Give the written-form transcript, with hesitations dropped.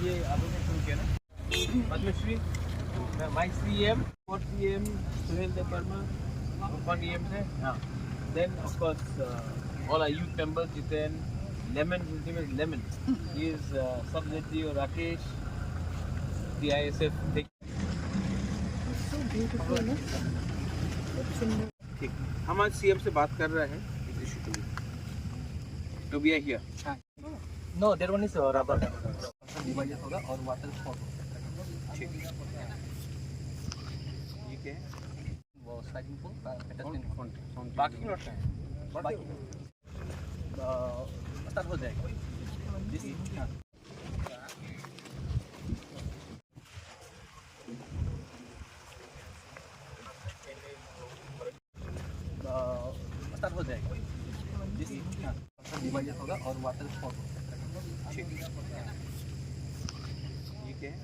ये आपने शुरू किया ना पद्मश्री माई CM 4 CM Suhail Debbarma 1 EM से हाँ then of course all our youth members Jiten Lemon his name is Lemon he is Sabzeti or Rakesh the ISF So beautiful, no? ठीक हम आज CM से बात कर रहे हैं इस इशू के लिए तो भी here No, that one is rubber. Divided होगा और water sport. ठीक ये क्या है वो swimming pool का pedestrian fountain. बाकी लौट है बाकी start हो जाएगा. This हाँ. start हो जाएगा. This हाँ. Divided होगा और water sport. ठीक ये क्या है